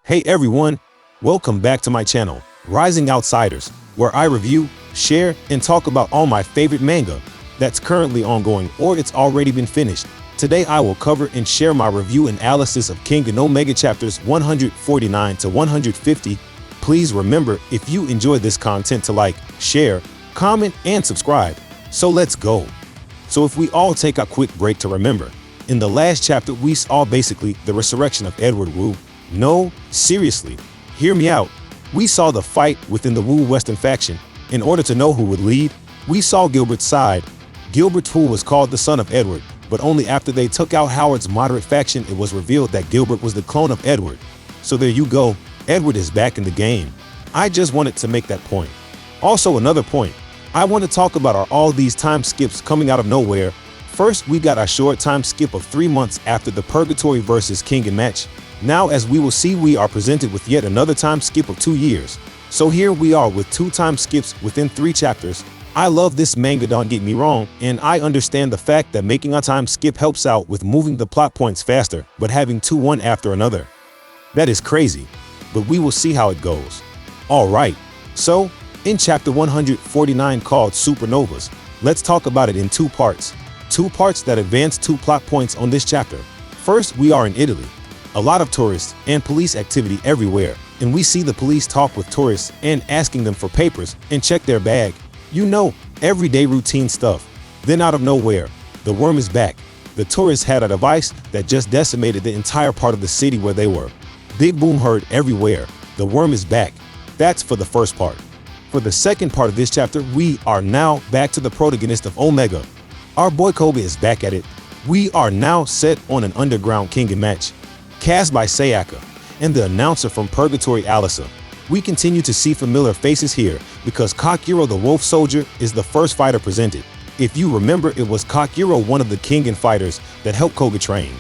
Hey everyone, welcome back to my channel, Rising Outsiders, where I review, share, and talk about all my favorite manga that's currently ongoing or it's already been finished. Today I will cover and share my review and analysis of Kengan Omega chapters 149 to 150. Please remember, if you enjoy this content, to like, share, comment, and subscribe. So let's go. So if we all take a quick break to remember, in the last chapter we saw basically the resurrection of Edward Wu. No, seriously, hear me out. We saw the fight within the Wu Western faction. In order to know who would lead, we saw Gilbert's side. Gilbert Wu was called the son of Edward, but only after they took out Howard's moderate faction it was revealed that Gilbert was the clone of Edward. So there you go, Edward is back in the game. I just wanted to make that point. Also, another point, I want to talk about are all these time skips coming out of nowhere. First, we got a short time skip of 3 months after the Purgatory vs. Kengan match. Now, as we will see, we are presented with yet another time skip of 2 years. So here we are with 2 time skips within 3 chapters. I love this manga, don't get me wrong, and I understand the fact that making a time skip helps out with moving the plot points faster, but having 2 one after another, that is crazy. But we will see how it goes. Alright, so in chapter 149 called Supernovas, let's talk about it in 2 parts. 2 parts that advance 2 plot points on this chapter. First, we are in Italy. A lot of tourists and police activity everywhere, and we see the police talk with tourists and asking them for papers and check their bag. You know, everyday routine stuff. Then out of nowhere, the worm is back. The tourists had a device that just decimated the entire part of the city where they were. Big boom heard everywhere. The worm is back. That's for the first part. For the second part of this chapter, we are now back to the protagonist of Omega. Our boy Koga is back at it. We are now set on an underground Kengan match, cast by Sayaka, and the announcer from Purgatory, Alisa. We continue to see familiar faces here because Kakuro the Wolf Soldier is the first fighter presented. If you remember, it was Kakuro, one of the Kengan fighters that helped Koga train.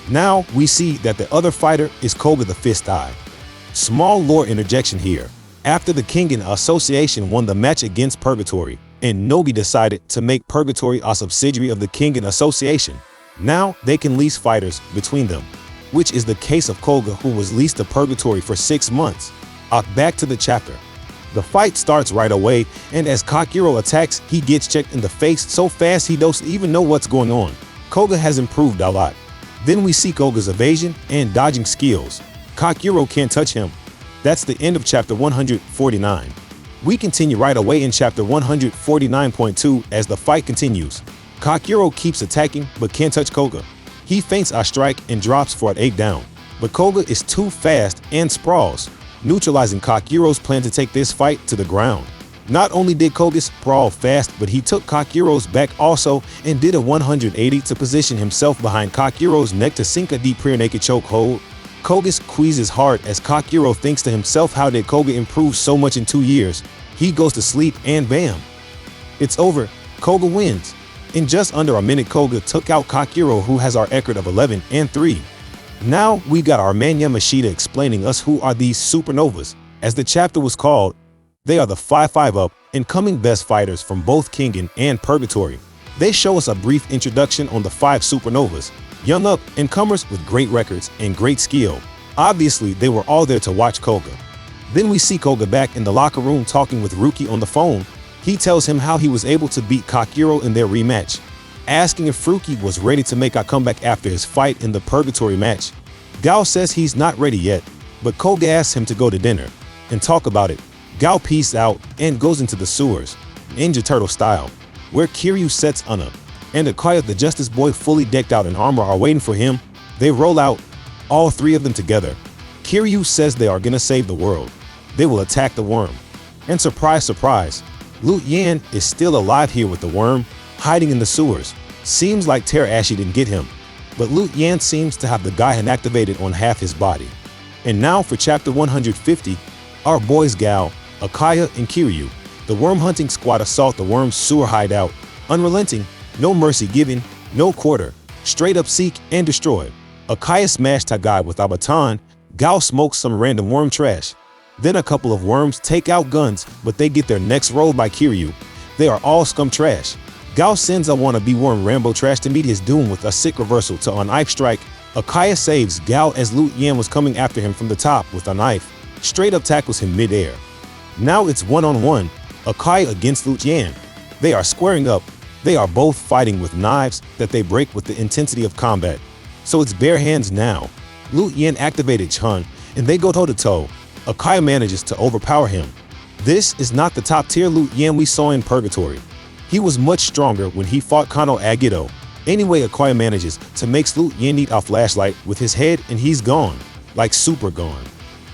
Now we see that the other fighter is Koga the Fist Eye. Small lore interjection here. After the Kengan Association won the match against Purgatory, and Nogi decided to make Purgatory a subsidiary of the Kengan Association, now they can lease fighters between them, which is the case of Koga, who was leased to Purgatory for 6 months. Back to the chapter. The fight starts right away, and as Kakuro attacks, he gets checked in the face so fast he doesn't even know what's going on. Koga has improved a lot. Then we see Koga's evasion and dodging skills. Kakuro can't touch him. That's the end of chapter 149. We continue right away in chapter 149.2 as the fight continues. Kakuro keeps attacking but can't touch Koga. He feints a strike and drops for an 8 down, but Koga is too fast and sprawls, neutralizing Kakuro's plan to take this fight to the ground. Not only did Koga sprawl fast, but he took Kakuro's back also and did a 180 to position himself behind Kakuro's neck to sink a deep rear naked choke hold. Koga squeezes hard as Kakuro thinks to himself, how did Koga improve so much in 2 years? He goes to sleep and bam! It's over. Koga wins. In just under a minute, Koga took out Kakuro, who has our record of 11-3. Now we got our man Yamashita explaining us who are these Supernovas. As the chapter was called, they are the 5-5 up incoming best fighters from both Kengan and Purgatory. They show us a brief introduction on the 5 Supernovas, young up incomers with great records and great skill. Obviously, they were all there to watch Koga. Then we see Koga back in the locker room talking with Ruki on the phone. He tells him how he was able to beat Kakuro in their rematch, asking if Ruki was ready to make a comeback after his fight in the Purgatory match. Gao says he's not ready yet, but Koga asks him to go to dinner and talk about it. Gao peaces out and goes into the sewers, Ninja Turtle style, where Kiryu sets Anna and Akaya the Justice Boy fully decked out in armor are waiting for him. They roll out, all 3 of them together. Kiryu says they are gonna save the world. They will attack the worm. And surprise, surprise, Lu Yan is still alive here with the worm, hiding in the sewers. Seems like Terashi didn't get him, but Lu Yan seems to have the Gaihan activated on half his body. And now for chapter 150, our boys Gao, Akaya, and Kiryu, the worm hunting squad, assault the worm's sewer hideout. Unrelenting, no mercy given, no quarter, straight up seek and destroy. Akaya smashed a guy with a baton. Gao smokes some random worm trash. Then a couple of worms take out guns, but they get their necks rolled by Kiryu. They are all scum trash. Gao sends a wannabe worm Rambo Trash to meet his doom with a sick reversal to an knife strike Akaya saves Gao as Lu Yan was coming after him from the top with a knife, straight up tackles him mid-air. Now it's one-on-one, Akaya against Lu Yan. They are squaring up. They are both fighting with knives that they break with the intensity of combat. So it's bare hands now. Lu Yan activated Chun, and they go toe-to-toe. Akaya manages to overpower him. This is not the top-tier Lu Yan we saw in Purgatory. He was much stronger when he fought Kano Agido. Anyway, Akaya manages to make Lu Yan need a flashlight with his head, and he's gone. Like super gone.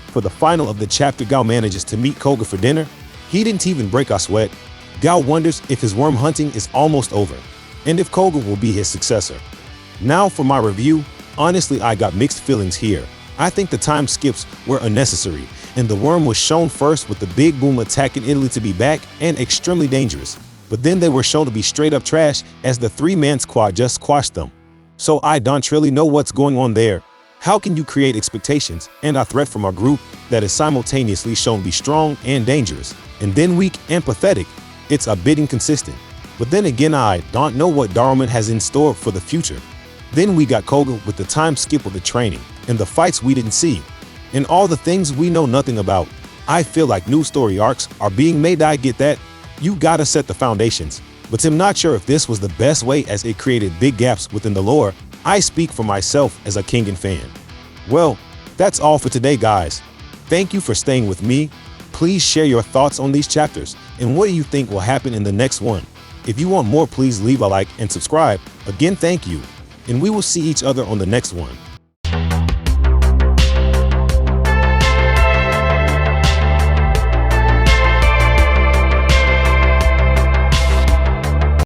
For the final of the chapter, Gao manages to meet Koga for dinner. He didn't even break a sweat. Gao wonders if his worm hunting is almost over, and if Koga will be his successor. Now for my review. Honestly, I got mixed feelings here. I think the time skips were unnecessary, and the worm was shown first with the big boom attack in Italy to be back and extremely dangerous. But then they were shown to be straight up trash as the three-man squad just squashed them. So I don't really know what's going on there. How can you create expectations and a threat from a group that is simultaneously shown to be strong and dangerous, and then weak and pathetic? It's a bit inconsistent. But then again, I don't know what Darwin has in store for the future. Then we got Koga with the time skip of the training, and the fights we didn't see, and all the things we know nothing about. I feel like new story arcs are being made. I get that. You gotta set the foundations. But I'm not sure if this was the best way, as it created big gaps within the lore. I speak for myself as a Kengan fan. Well, that's all for today, guys. Thank you for staying with me. Please share your thoughts on these chapters, and what do you think will happen in the next one? If you want more, please leave a like and subscribe. Again, thank you. And we will see each other on the next one.